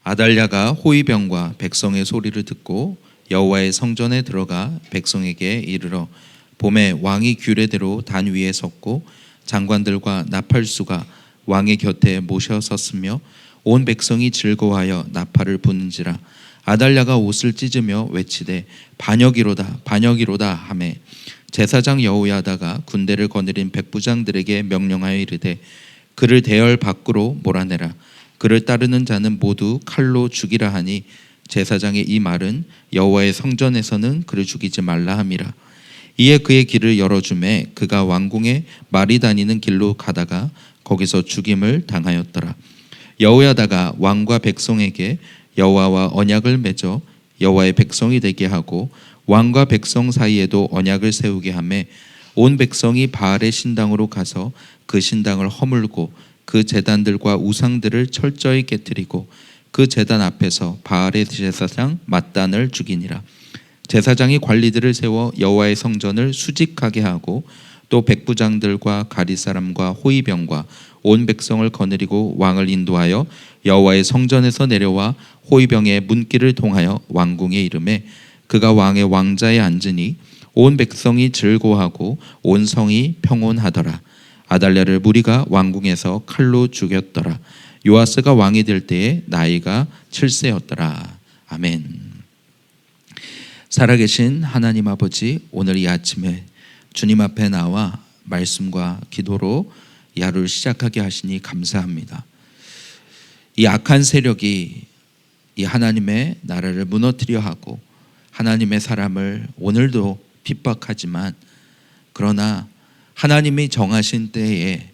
아달랴가 호위병과 백성의 소리를 듣고 여호와의 성전에 들어가 백성에게 이르러 봄에 왕이 규례대로 단 위에 섰고 장관들과 나팔수가 왕의 곁에 모셔 섰으며 온 백성이 즐거워하여 나팔을 부는지라. 아달랴가 옷을 찢으며 외치되 반역이로다 반역이로다 하매 제사장 여호야다가 군대를 거느린 백부장들에게 명령하여 이르되 그를 대열 밖으로 몰아내라. 그를 따르는 자는 모두 칼로 죽이라 하니 제사장의 이 말은 여호와의 성전에서는 그를 죽이지 말라 함이라. 이에 그의 길을 열어주매 그가 왕궁에 말이 다니는 길로 가다가 거기서 죽임을 당하였더라. 여호야다가 왕과 백성에게 여호와와 언약을 맺어 여호와의 백성이 되게 하고 왕과 백성 사이에도 언약을 세우게 하매 온 백성이 바알의 신당으로 가서 그 신당을 허물고 그 제단들과 우상들을 철저히 깨뜨리고 그 제단 앞에서 바알의 제사장 맏단을 죽이니라. 제사장이 관리들을 세워 여호와의 성전을 수직하게 하고 또 백부장들과 가릿사람과 호위병과 온 백성을 거느리고 왕을 인도하여 여호와의 성전에서 내려와 호위병의 문길을 통하여 왕궁에 이르매 그가 왕의 왕자에 앉으니 온 백성이 즐거워하고 온 성이 평온하더라. 아달랴를 무리가 왕궁에서 칼로 죽였더라. 요아스가 왕이 될 때에 나이가 7세였더라. 아멘. 살아계신 하나님 아버지, 오늘 이 아침에 주님 앞에 나와 말씀과 기도로 이 하루를 시작하게 하시니 감사합니다. 이 악한 세력이 이 하나님의 나라를 무너뜨려 하고 하나님의 사람을 오늘도 핍박하지만 그러나 하나님이 정하신 때에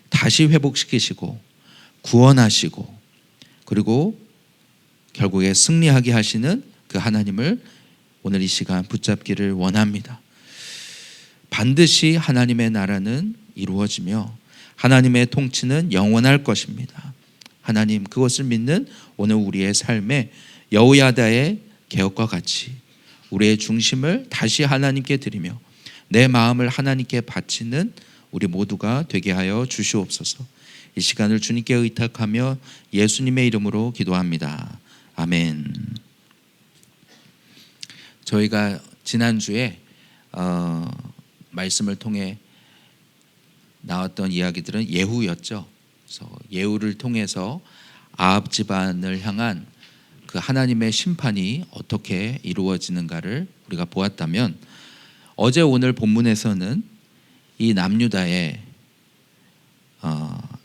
다시 회복시키시고 구원하시고 그리고 결국에 승리하게 하시는 그 하나님을 오늘 이 시간 붙잡기를 원합니다. 반드시 하나님의 나라는 이루어지며 하나님의 통치는 영원할 것입니다. 하나님, 그것을 믿는 오늘 우리의 삶에 여호야다의 개혁과 같이 우리의 중심을 다시 하나님께 드리며 내 마음을 하나님께 바치는 우리 모두가 되게 하여 주시옵소서. 이 시간을 주님께 의탁하며 예수님의 이름으로 기도합니다. 아멘. 저희가 지난주에 말씀을 통해 나왔던 이야기들은 예후였죠. 그래서 예후를 통해서 아합 집안을 향한 그 하나님의 심판이 어떻게 이루어지는가를 우리가 보았다면, 어제 오늘 본문에서는 이 남유다에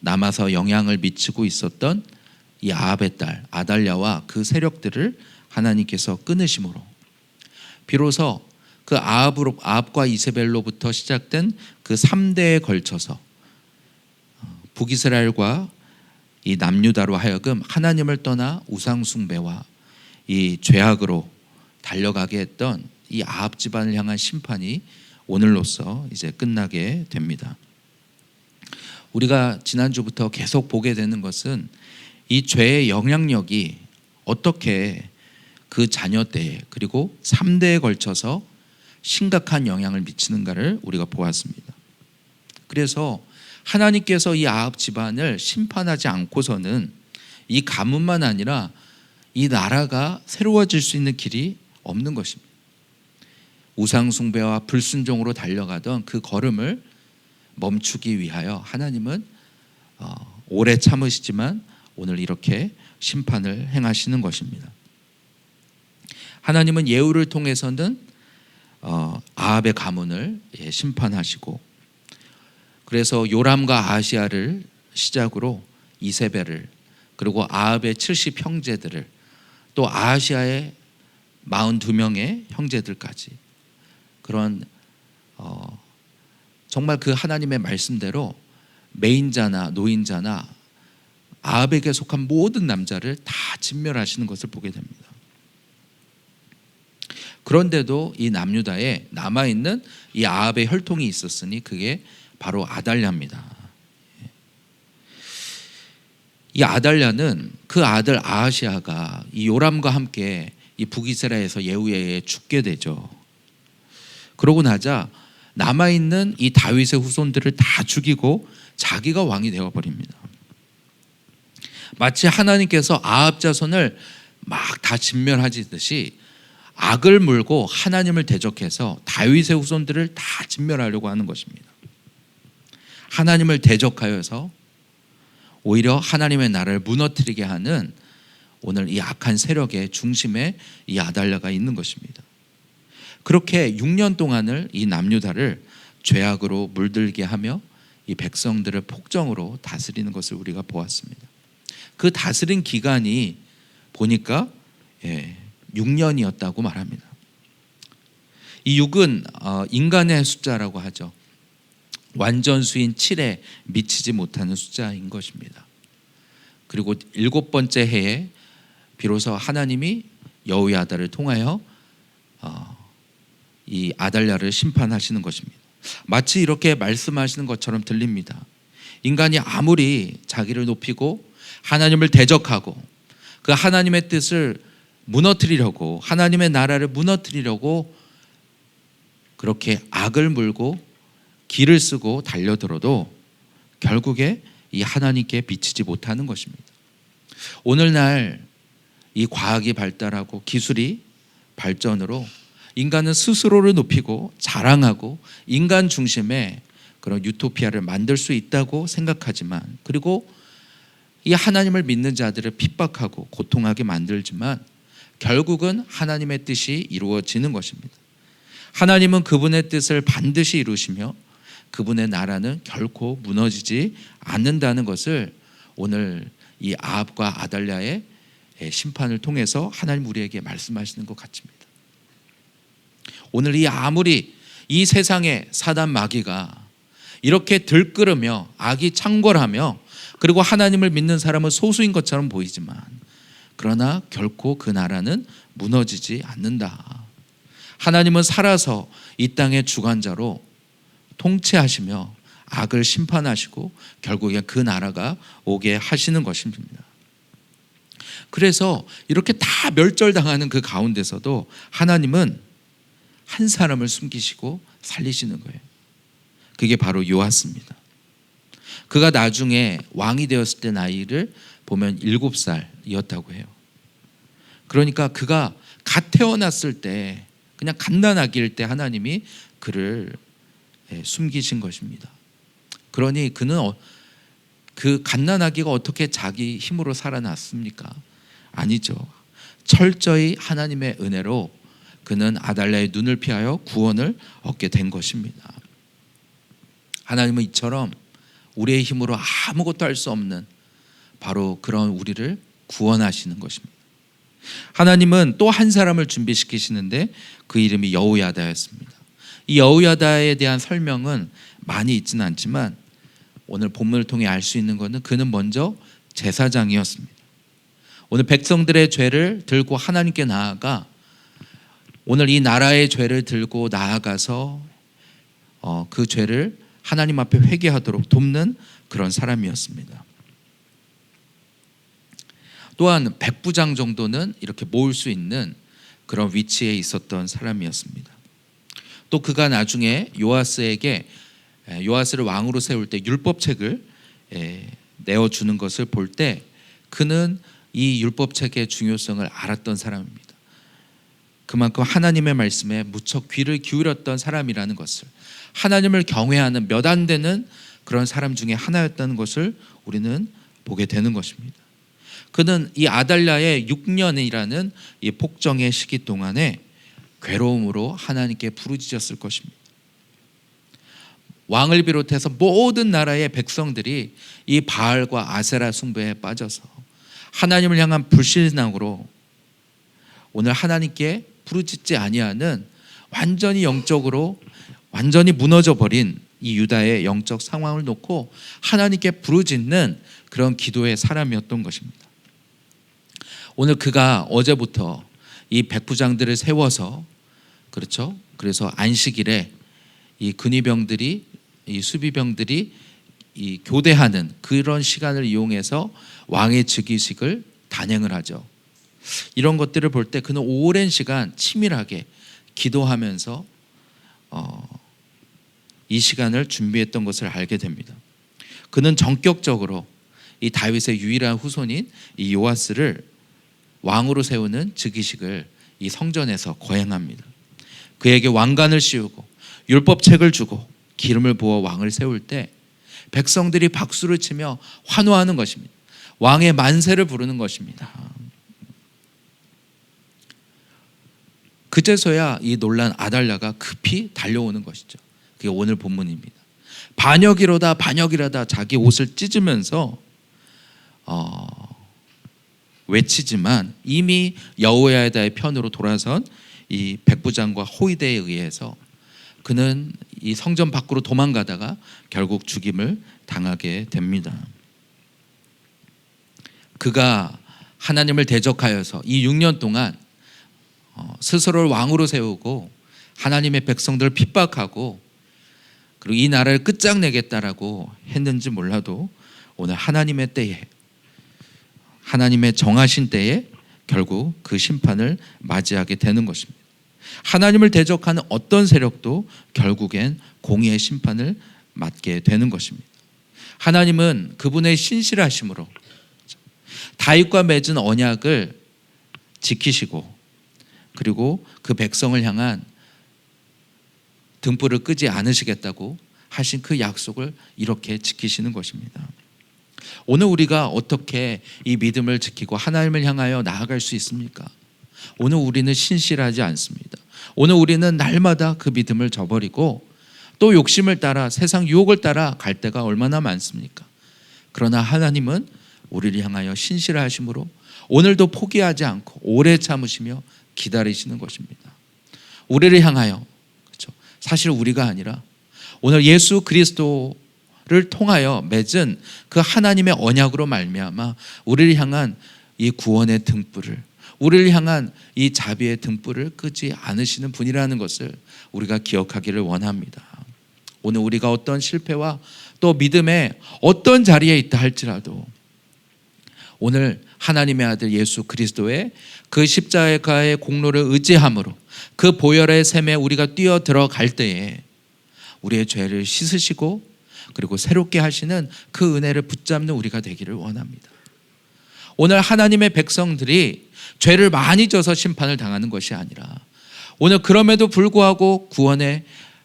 남아서 영향을 미치고 있었던 이 아합의 딸 아달랴와 그 세력들을 하나님께서 끊으심으로 비로소 그 아합과 이세벨로부터 시작된 그 3대에 걸쳐서 북이스라엘과 이 남유다로 하여금 하나님을 떠나 우상숭배와 이 죄악으로 달려가게 했던 이 아합 집안을 향한 심판이 오늘로써 이제 끝나게 됩니다. 우리가 지난주부터 계속 보게 되는 것은 이 죄의 영향력이 어떻게 그 자녀 때에 그리고 3대에 걸쳐서 심각한 영향을 미치는가를 우리가 보았습니다. 그래서 하나님께서 이 아합 집안을 심판하지 않고서는 이 가문만 아니라 이 나라가 새로워질 수 있는 길이 없는 것입니다. 우상숭배와 불순종으로 달려가던 그 걸음을 멈추기 위하여 하나님은 오래 참으시지만 오늘 이렇게 심판을 행하시는 것입니다. 하나님은 예후를 통해서는 아합의 가문을 심판하시고, 그래서 요람과 아하시야를 시작으로 이세벨을, 그리고 아합의 70 형제들을, 또 아하시야의 42명의 형제들까지, 그런 정말 그 하나님의 말씀대로 매인자나 노인자나 아합에게 속한 모든 남자를 다 진멸하시는 것을 보게 됩니다. 그런데도 이 남유다에 남아있는 이 아합의 혈통이 있었으니 그게 바로 아달랴입니다. 이 아달랴는 그 아들 아하시야가 이 요람과 함께 이 북이스라엘에서 예후에 의해 죽게 되죠. 그러고 나자 남아있는 이 다윗의 후손들을 다 죽이고 자기가 왕이 되어버립니다. 마치 하나님께서 아합 자손을 막 다 진멸하시듯이 악을 물고 하나님을 대적해서 다윗의 후손들을 다 진멸하려고 하는 것입니다. 하나님을 대적하여서 오히려 하나님의 나라를 무너뜨리게 하는 오늘 이 악한 세력의 중심에 이 아달랴가 있는 것입니다. 그렇게 6년 동안을 이 남유다를 죄악으로 물들게 하며 이 백성들을 폭정으로 다스리는 것을 우리가 보았습니다. 그 다스린 기간이 보니까 6년이었다고 말합니다. 이 6은 인간의 숫자라고 하죠. 완전수인 7에 미치지 못하는 숫자인 것입니다. 그리고 7번째 해에 비로소 하나님이 여호야다를 통하여 이 아달랴를 심판하시는 것입니다. 마치 이렇게 말씀하시는 것처럼 들립니다. 인간이 아무리 자기를 높이고 하나님을 대적하고 그 하나님의 뜻을 무너뜨리려고, 하나님의 나라를 무너뜨리려고 그렇게 악을 물고 길을 쓰고 달려들어도 결국에 이 하나님께 비치지 못하는 것입니다. 오늘날 이 과학이 발달하고 기술이 발전으로 인간은 스스로를 높이고 자랑하고 인간 중심의 그런 유토피아를 만들 수 있다고 생각하지만, 그리고 이 하나님을 믿는 자들을 핍박하고 고통하게 만들지만 결국은 하나님의 뜻이 이루어지는 것입니다. 하나님은 그분의 뜻을 반드시 이루시며 그분의 나라는 결코 무너지지 않는다는 것을 오늘 이 아합과 아달랴의 심판을 통해서 하나님 우리에게 말씀하시는 것 같습니다. 오늘 아무리 이 세상에 사단 마귀가 이렇게 들끓으며 악이 창궐하며 그리고 하나님을 믿는 사람은 소수인 것처럼 보이지만, 그러나 결코 그 나라는 무너지지 않는다. 하나님은 살아서 이 땅의 주관자로 통치하시며 악을 심판하시고 결국에 그 나라가 오게 하시는 것입니다. 그래서 이렇게 다 멸절당하는 그 가운데서도 하나님은 한 사람을 숨기시고 살리시는 거예요. 그게 바로 요아스입니다. 그가 나중에 왕이 되었을 때 나이를 보면 7살이었다고 해요. 그러니까 그가 갓 태어났을 때, 그냥 갓난아기일 때 하나님이 그를 숨기신 것입니다. 그러니 그는 그 갓난아기가 어떻게 자기 힘으로 살아났습니까? 아니죠. 철저히 하나님의 은혜로 그는 아달랴의 눈을 피하여 구원을 얻게 된 것입니다. 하나님은 이처럼 우리의 힘으로 아무것도 할 수 없는 바로 그런 우리를 구원하시는 것입니다. 하나님은 또 한 사람을 준비시키시는데 그 이름이 여호야다였습니다. 이 여호야다에 대한 설명은 많이 있지는 않지만 오늘 본문을 통해 알 수 있는 것은 그는 먼저 제사장이었습니다. 오늘 백성들의 죄를 들고 하나님께 나아가, 오늘 이 나라의 죄를 들고 나아가서 그 죄를 하나님 앞에 회개하도록 돕는 그런 사람이었습니다. 또한 백부장 정도는 이렇게 모을 수 있는 그런 위치에 있었던 사람이었습니다. 또 그가 나중에 요아스에게 요아스를 왕으로 세울 때 율법책을 내어주는 것을 볼 때 그는 이 율법책의 중요성을 알았던 사람입니다. 그만큼 하나님의 말씀에 무척 귀를 기울였던 사람이라는 것을, 하나님을 경외하는 몇 안 되는 그런 사람 중에 하나였다는 것을 우리는 보게 되는 것입니다. 그는 이 아달랴의 6년이라는 이 폭정의 시기 동안에 괴로움으로 하나님께 부르짖었을 것입니다. 왕을 비롯해서 모든 나라의 백성들이 이 바알과 아세라 숭배에 빠져서 하나님을 향한 불신앙으로 오늘 하나님께 부르짖지 아니하는 완전히 영적으로 완전히 무너져 버린 이 유다의 영적 상황을 놓고 하나님께 부르짖는 그런 기도의 사람이었던 것입니다. 오늘 그가 어제부터 이 백부장들을 세워서, 그렇죠? 그래서 안식일에 이 근위병들이, 이 수비병들이 이 교대하는 그런 시간을 이용해서 왕의 즉위식을 단행을 하죠. 이런 것들을 볼 때 그는 오랜 시간 치밀하게 기도하면서 이 시간을 준비했던 것을 알게 됩니다. 그는 전격적으로 이 다윗의 유일한 후손인 이 요아스를 왕으로 세우는 즉위식을 이 성전에서 거행합니다. 그에게 왕관을 씌우고 율법책을 주고 기름을 부어 왕을 세울 때 백성들이 박수를 치며 환호하는 것입니다. 왕의 만세를 부르는 것입니다. 그제서야 이 놀란 아달랴가 급히 달려오는 것이죠. 그게 오늘 본문입니다. 반역이로다 반역이라다 자기 옷을 찢으면서 외치지만 이미 여호야다의 편으로 돌아선 이 백부장과 호위대에 의해서 그는 이 성전 밖으로 도망가다가 결국 죽임을 당하게 됩니다. 그가 하나님을 대적하여서 이 6년 동안 스스로를 왕으로 세우고 하나님의 백성들을 핍박하고 그리고 이 나라를 끝장내겠다라고 했는지 몰라도 오늘 하나님의 때에, 하나님의 정하신 때에 결국 그 심판을 맞이하게 되는 것입니다. 하나님을 대적하는 어떤 세력도 결국엔 공의의 심판을 맞게 되는 것입니다. 하나님은 그분의 신실하심으로 다윗과 맺은 언약을 지키시고 그리고 그 백성을 향한 등불을 끄지 않으시겠다고 하신 그 약속을 이렇게 지키시는 것입니다. 오늘 우리가 어떻게 이 믿음을 지키고 하나님을 향하여 나아갈 수 있습니까? 오늘 우리는 신실하지 않습니다. 오늘 우리는 날마다 그 믿음을 저버리고 또 욕심을 따라 세상 유혹을 따라 갈 때가 얼마나 많습니까? 그러나 하나님은 우리를 향하여 신실하심으로 오늘도 포기하지 않고 오래 참으시며 기다리시는 것입니다. 우리를 향하여, 그렇죠? 사실 우리가 아니라 오늘 예수 그리스도를 통하여 맺은 그 하나님의 언약으로 말미암아 우리를 향한 이 구원의 등불을, 우리를 향한 이 자비의 등불을 끄지 않으시는 분이라는 것을 우리가 기억하기를 원합니다. 오늘 우리가 어떤 실패와 또 믿음의 어떤 자리에 있다 할지라도 오늘 하나님의 아들 예수 그리스도의 그 십자가의 공로를 의지함으로 그 보혈의 샘에 우리가 뛰어 들어갈 때에 우리의 죄를 씻으시고 그리고 새롭게 하시는 그 은혜를 붙잡는 우리가 되기를 원합니다. 오늘 하나님의 백성들이 죄를 많이 져서 심판을 당하는 것이 아니라 오늘 그럼에도 불구하고 구원의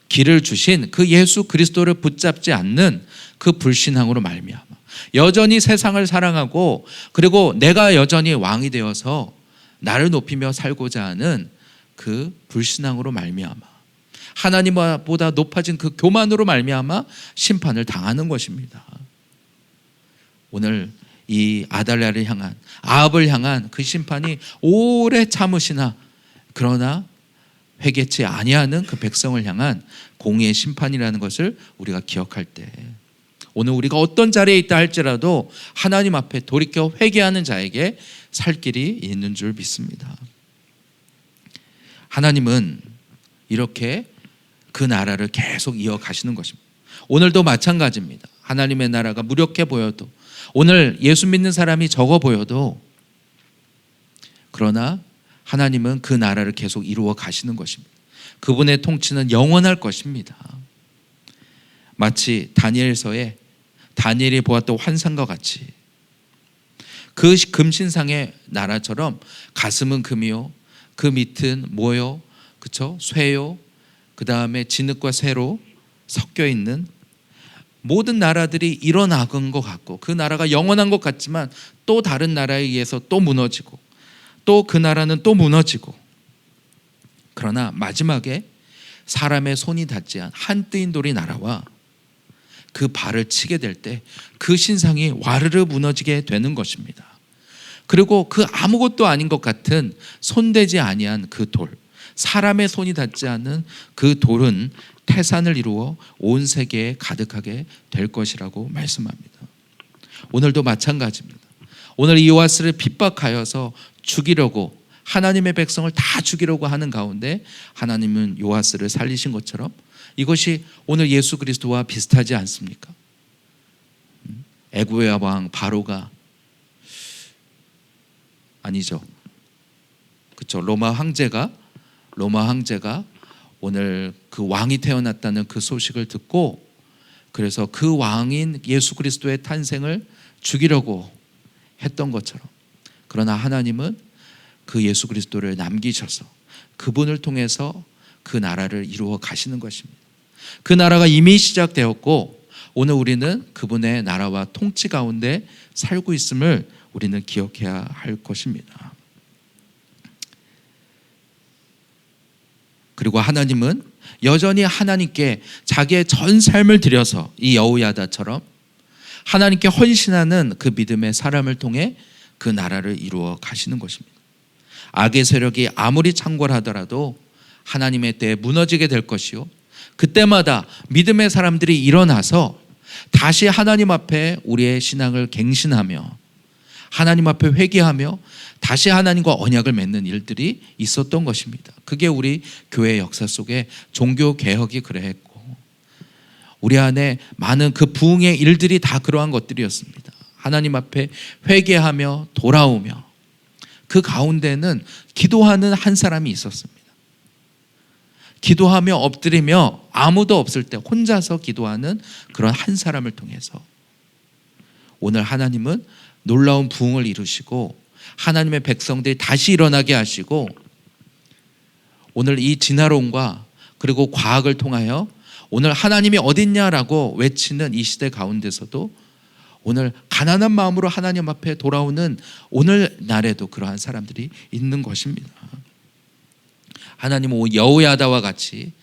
길을 주신 그 예수 그리스도를 붙잡지 않는 그 불신앙으로 말미암아 여전히 세상을 사랑하고 그리고 내가 여전히 왕이 되어서 나를 높이며 살고자 하는 그 불신앙으로 말미암아 하나님보다 높아진 그 교만으로 말미암아 심판을 당하는 것입니다. 오늘 이 아달랴를 향한, 아합을 향한 그 심판이 오래 참으시나 그러나 회개치 아니하는 그 백성을 향한 공의의 심판이라는 것을 우리가 기억할 때 오늘 우리가 어떤 자리에 있다 할지라도 하나님 앞에 돌이켜 회개하는 자에게 살 길이 있는 줄 믿습니다. 하나님은 이렇게 그 나라를 계속 이어가시는 것입니다. 오늘도 마찬가지입니다. 하나님의 나라가 무력해 보여도 오늘 예수 믿는 사람이 적어 보여도 그러나 하나님은 그 나라를 계속 이루어 가시는 것입니다. 그분의 통치는 영원할 것입니다. 마치 다니엘서에 다니엘이 보았던 환상과 같이 그 금신상의 나라처럼 가슴은 금이요 그 밑은 모요 그쵸 쇠요 그 다음에 진흙과 쇠로 섞여 있는 모든 나라들이 일어나간 것 같고 그 나라가 영원한 것 같지만 또 다른 나라에 의해서 또 무너지고 또 그 나라는 또 무너지고 그러나 마지막에 사람의 손이 닿지 않은 한 뜨인 돌이 날아와 그 발을 치게 될 때 그 신상이 와르르 무너지게 되는 것입니다. 그리고 그 아무것도 아닌 것 같은 손대지 아니한 그 돌, 사람의 손이 닿지 않는 그 돌은 태산을 이루어 온 세계에 가득하게 될 것이라고 말씀합니다. 오늘도 마찬가지입니다. 오늘 이 요아스를 핍박하여서 죽이려고 하나님의 백성을 다 죽이려고 하는 가운데 하나님은 요아스를 살리신 것처럼 이것이 오늘 예수 그리스도와 비슷하지 않습니까? 애굽의 왕 바로가 아니죠. 그렇죠. 로마 황제가 오늘 그 왕이 태어났다는 그 소식을 듣고 그래서 그 왕인 예수 그리스도의 탄생을 죽이려고 했던 것처럼, 그러나 하나님은 그 예수 그리스도를 남기셔서 그분을 통해서 그 나라를 이루어 가시는 것입니다. 그 나라가 이미 시작되었고 오늘 우리는 그분의 나라와 통치 가운데 살고 있음을 우리는 기억해야 할 것입니다. 그리고 하나님은 여전히 하나님께 자기의 전 삶을 들여서 이 여호야다처럼 하나님께 헌신하는 그 믿음의 사람을 통해 그 나라를 이루어 가시는 것입니다. 악의 세력이 아무리 창궐하더라도 하나님의 때에 무너지게 될 것이요, 그때마다 믿음의 사람들이 일어나서 다시 하나님 앞에 우리의 신앙을 갱신하며 하나님 앞에 회개하며 다시 하나님과 언약을 맺는 일들이 있었던 것입니다. 그게 우리 교회 역사 속에 종교개혁이 그러했고 우리 안에 많은 그 부흥의 일들이 다 그러한 것들이었습니다. 하나님 앞에 회개하며 돌아오며 그 가운데는 기도하는 한 사람이 있었습니다. 기도하며 엎드리며 아무도 없을 때 혼자서 기도하는 그런 한 사람을 통해서 오늘 하나님은 놀라운 부흥을 이루시고 하나님의 백성들이 다시 일어나게 하시고 오늘 이 진화론과 그리고 과학을 통하여 오늘 하나님이 어딨냐라고 외치는 이 시대 가운데서도 오늘 가난한 마음으로 하나님 앞에 돌아오는 오늘날에도 그러한 사람들이 있는 것입니다. 하나님은 여호야다와 같이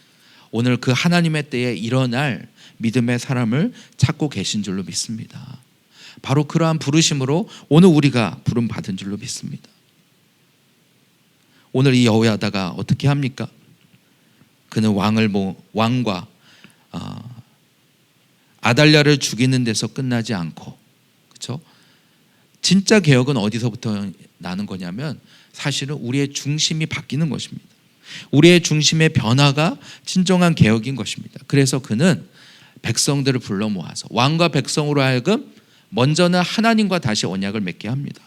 오늘 그 하나님의 때에 일어날 믿음의 사람을 찾고 계신 줄로 믿습니다. 바로 그러한 부르심으로 오늘 우리가 부름 받은 줄로 믿습니다. 오늘 이 여호야다가 어떻게 합니까? 그는 왕과 아달랴를 죽이는 데서 끝나지 않고, 그렇죠? 진짜 개혁은 어디서부터 나는 거냐면 사실은 우리의 중심이 바뀌는 것입니다. 우리의 중심의 변화가 진정한 개혁인 것입니다. 그래서 그는 백성들을 불러 모아서 왕과 백성으로 하여금 먼저는 하나님과 다시 언약을 맺게 합니다.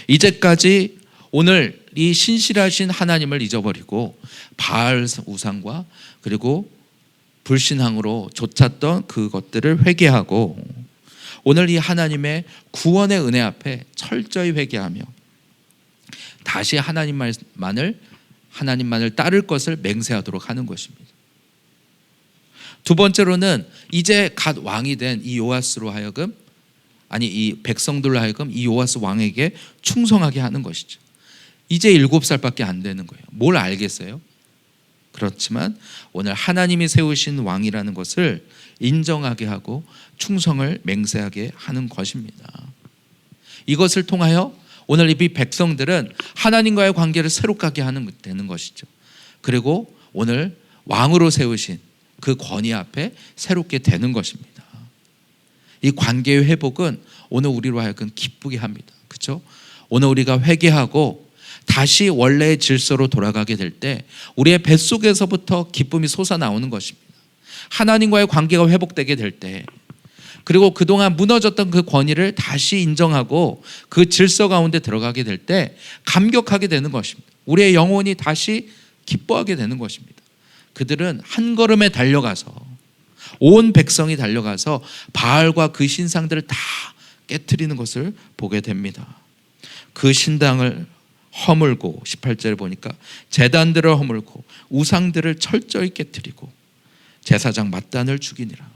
이제까지 오늘 이 신실하신 하나님을 잊어버리고 바알 우상과 그리고 불신앙으로 쫓았던 그것들을 회개하고 오늘 이 하나님의 구원의 은혜 앞에 철저히 회개하며 다시 하나님만을 따를 것을 맹세하도록 하는 것입니다. 두 번째로는 이제 갓 왕이 된 이 요아스로 하여금 이 백성들로 하여금 이 요아스 왕에게 충성하게 하는 것이죠. 이제 7살밖에 안 되는 거예요. 뭘 알겠어요? 그렇지만 오늘 하나님이 세우신 왕이라는 것을 인정하게 하고 충성을 맹세하게 하는 것입니다. 이것을 통하여 오늘 이 백성들은 하나님과의 관계를 새롭게 하게 되는 것이죠. 그리고 오늘 왕으로 세우신 그 권위 앞에 새롭게 되는 것입니다. 이 관계의 회복은 오늘 우리로 하여금 기쁘게 합니다. 그렇죠? 오늘 우리가 회개하고 다시 원래의 질서로 돌아가게 될 때 우리의 뱃속에서부터 기쁨이 솟아나오는 것입니다. 하나님과의 관계가 회복되게 될 때, 그리고 그동안 무너졌던 그 권위를 다시 인정하고 그 질서 가운데 들어가게 될 때 감격하게 되는 것입니다. 우리의 영혼이 다시 기뻐하게 되는 것입니다. 그들은 한 걸음에 달려가서 온 백성이 달려가서 바알과 그 신상들을 다 깨트리는 것을 보게 됩니다. 그 신당을 허물고 18절에 보니까 제단들을 허물고 우상들을 철저히 깨트리고 제사장 맏단을 죽이니라.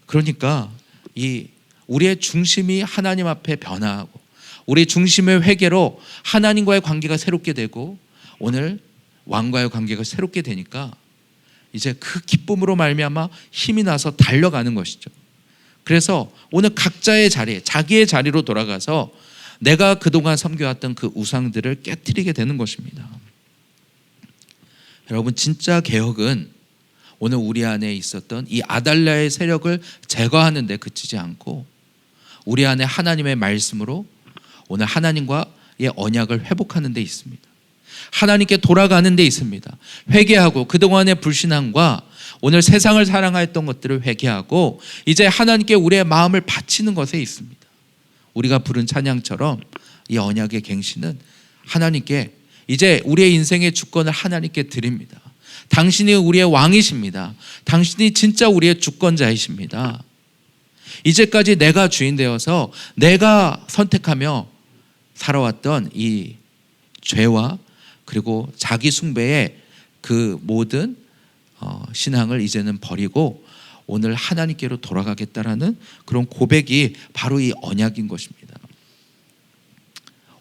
그러니까 이 우리의 중심이 하나님 앞에 변화하고 우리 중심의 회개로 하나님과의 관계가 새롭게 되고 오늘 왕과의 관계가 새롭게 되니까 이제 그 기쁨으로 말미암아 힘이 나서 달려가는 것이죠. 그래서 오늘 각자의 자리에 자기의 자리로 돌아가서 내가 그동안 섬겨왔던 그 우상들을 깨트리게 되는 것입니다. 여러분, 진짜 개혁은 오늘 우리 안에 있었던 이 아달랴의 세력을 제거하는 데 그치지 않고 우리 안에 하나님의 말씀으로 오늘 하나님과의 언약을 회복하는 데 있습니다. 하나님께 돌아가는 데 있습니다. 회개하고 그동안의 불신앙과 오늘 세상을 사랑하였던 것들을 회개하고 이제 하나님께 우리의 마음을 바치는 것에 있습니다. 우리가 부른 찬양처럼 이 언약의 갱신은 하나님께 이제 우리의 인생의 주권을 하나님께 드립니다. 당신이 우리의 왕이십니다. 당신이 진짜 우리의 주권자이십니다. 이제까지 내가 주인 되어서 내가 선택하며 살아왔던 이 죄와 그리고 자기 숭배의 그 모든 신앙을 이제는 버리고 오늘 하나님께로 돌아가겠다라는 그런 고백이 바로 이 언약인 것입니다.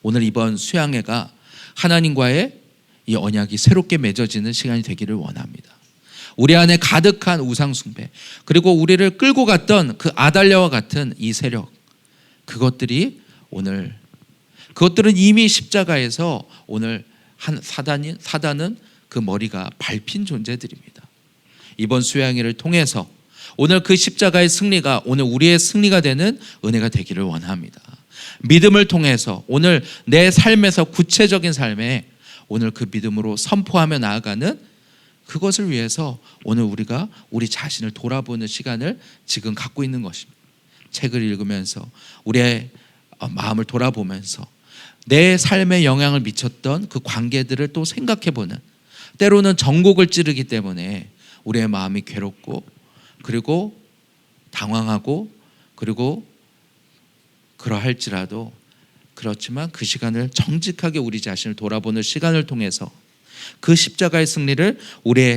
오늘 이번 수양회가 하나님과의 이 언약이 새롭게 맺어지는 시간이 되기를 원합니다. 우리 안에 가득한 우상 숭배, 그리고 우리를 끌고 갔던 그 아달랴와 같은 이 세력, 그것들은 이미 십자가에서 오늘 사단은 그 머리가 밟힌 존재들입니다. 이번 수양회를 통해서 오늘 그 십자가의 승리가 오늘 우리의 승리가 되는 은혜가 되기를 원합니다. 믿음을 통해서 오늘 내 삶에서 구체적인 삶에 오늘 그 믿음으로 선포하며 나아가는 그것을 위해서 오늘 우리가 우리 자신을 돌아보는 시간을 지금 갖고 있는 것입니다. 책을 읽으면서 우리의 마음을 돌아보면서 내 삶에 영향을 미쳤던 그 관계들을 또 생각해보는, 때로는 전곡을 찌르기 때문에 우리의 마음이 괴롭고 그리고 당황하고 그리고 그러할지라도 그렇지만 그 시간을 정직하게 우리 자신을 돌아보는 시간을 통해서 그 십자가의 승리를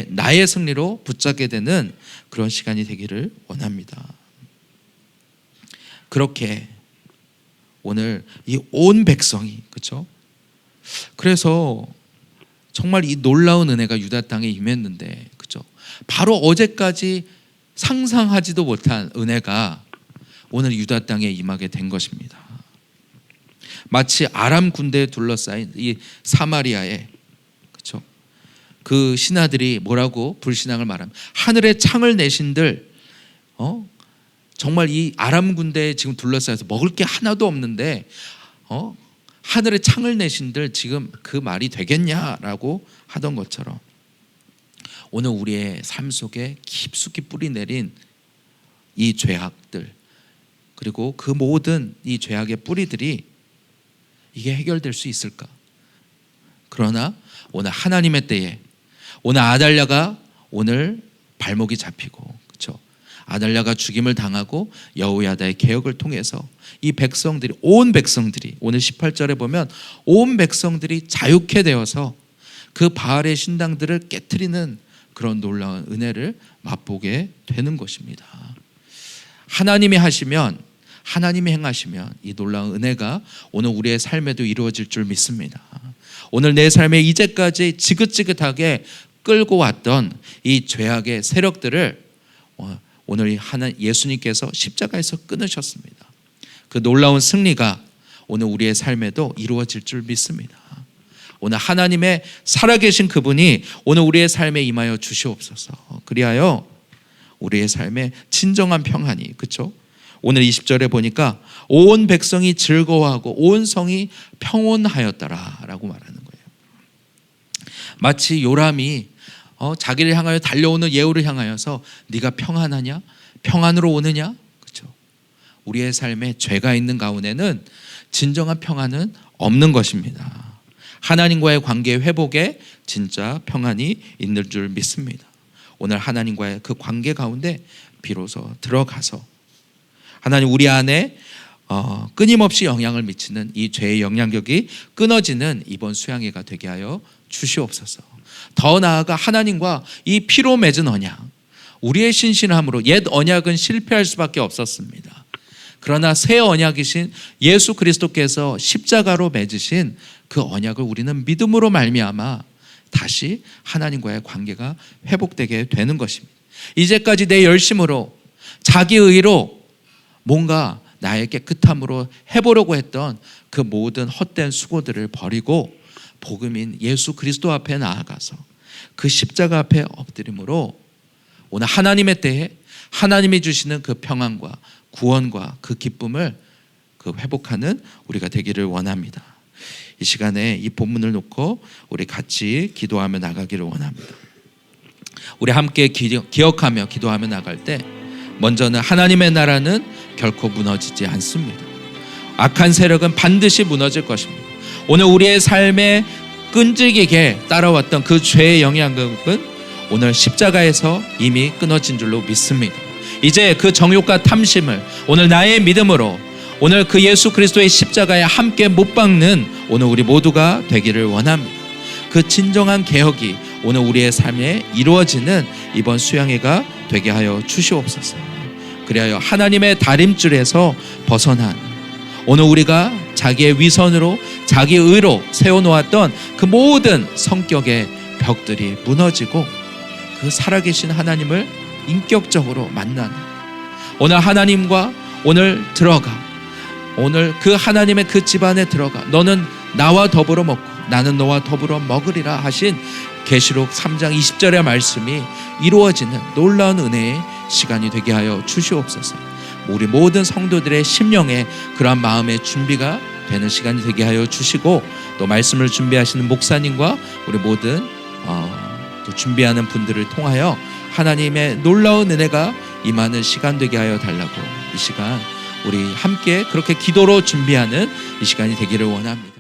나의 승리로 붙잡게 되는 그런 시간이 되기를 원합니다. 그렇게 오늘 이 온 백성이, 그렇죠? 그래서 정말 이 놀라운 은혜가 유다 땅에 임했는데, 그렇죠? 바로 어제까지 상상하지도 못한 은혜가 오늘 유다 땅에 임하게 된 것입니다. 마치 아람 군대에 둘러싸인 이 사마리아에, 그렇죠? 그 신하들이 뭐라고 불신앙을 말하면 하늘에 창을 내신들, 정말 이 아람 군대에 지금 둘러싸여서 먹을 게 하나도 없는데 하늘에 창을 내신들 지금 그 말이 되겠냐라고 하던 것처럼 오늘 우리의 삶 속에 깊숙이 뿌리 내린 이 죄악들, 그리고 그 모든 이 죄악의 뿌리들이 이게 해결될 수 있을까? 그러나 오늘 하나님의 때에 오늘 아달랴가 오늘 발목이 잡히고, 그렇죠? 아달랴가 죽임을 당하고 여호야다의 개혁을 통해서 이 백성들이, 온 백성들이, 오늘 18절에 보면 온 백성들이 자유케 되어서 그 바알의 신당들을 깨트리는 그런 놀라운 은혜를 맛보게 되는 것입니다. 하나님이 하시면, 하나님이 행하시면 이 놀라운 은혜가 오늘 우리의 삶에도 이루어질 줄 믿습니다. 오늘 내 삶에 이제까지 지긋지긋하게 끌고 왔던 이 죄악의 세력들을 오늘 예수님께서 십자가에서 끊으셨습니다. 그 놀라운 승리가 오늘 우리의 삶에도 이루어질 줄 믿습니다. 오늘 하나님의 살아계신 그분이 오늘 우리의 삶에 임하여 주시옵소서. 그리하여 우리의 삶에 진정한 평안이, 그렇죠? 오늘 20절에 보니까 온 백성이 즐거워하고 온 성이 평온하였더라라고 말하는 거예요. 마치 요람이 자기를 향하여 달려오는 예후를 향하여서 네가 평안하냐? 평안으로 오느냐? 그렇죠? 우리의 삶에 죄가 있는 가운데는 진정한 평안은 없는 것입니다. 하나님과의 관계의 회복에 진짜 평안이 있는 줄 믿습니다. 오늘 하나님과의 그 관계 가운데 비로소 들어가서 하나님 우리 안에 끊임없이 영향을 미치는 이 죄의 영향력이 끊어지는 이번 수양회가 되게 하여 주시옵소서. 더 나아가 하나님과 이 피로 맺은 언약, 우리의 신실함으로 옛 언약은 실패할 수밖에 없었습니다. 그러나 새 언약이신 예수 그리스도께서 십자가로 맺으신 그 언약을 우리는 믿음으로 말미암아 다시 하나님과의 관계가 회복되게 되는 것입니다. 이제까지 내 열심으로, 자기 의로 뭔가 나의 깨끗함으로 해보려고 했던 그 모든 헛된 수고들을 버리고 복음인 예수 그리스도 앞에 나아가서 그 십자가 앞에 엎드림으로 오늘 하나님의 때에 하나님이 주시는 그 평안과 구원과 그 기쁨을 그 회복하는 우리가 되기를 원합니다. 이 시간에 이 본문을 놓고 우리 같이 기도하며 나가기를 원합니다. 우리 함께 기억하며 기도하며 나갈 때 먼저는 하나님의 나라는 결코 무너지지 않습니다. 악한 세력은 반드시 무너질 것입니다. 오늘 우리의 삶에 끈질기게 따라왔던 그 죄의 영향력은 오늘 십자가에서 이미 끊어진 줄로 믿습니다. 이제 그 정욕과 탐심을 오늘 나의 믿음으로 오늘 그 예수 그리스도의 십자가에 함께 못 박는 오늘 우리 모두가 되기를 원합니다. 그 진정한 개혁이 오늘 우리의 삶에 이루어지는 이번 수양회가 되게 하여 주시옵소서. 그리하여 하나님의 다림줄에서 벗어난 오늘 우리가 자기의 위선으로 자기 의로 세워놓았던 그 모든 성격의 벽들이 무너지고 그 살아계신 하나님을 인격적으로 만나는 오늘 하나님과 오늘 들어가 오늘 그 하나님의 그 집안에 들어가 너는 나와 더불어 먹고 나는 너와 더불어 먹으리라 하신 계시록 3장 20절의 말씀이 이루어지는 놀라운 은혜의 시간이 되게 하여 주시옵소서. 우리 모든 성도들의 심령에 그러한 마음의 준비가 되는 시간이 되게 하여 주시고 또 말씀을 준비하시는 목사님과 우리 모든 또 준비하는 분들을 통하여 하나님의 놀라운 은혜가 임하는 시간 되게 하여 달라고 이 시간 우리 함께 그렇게 기도로 준비하는 이 시간이 되기를 원합니다.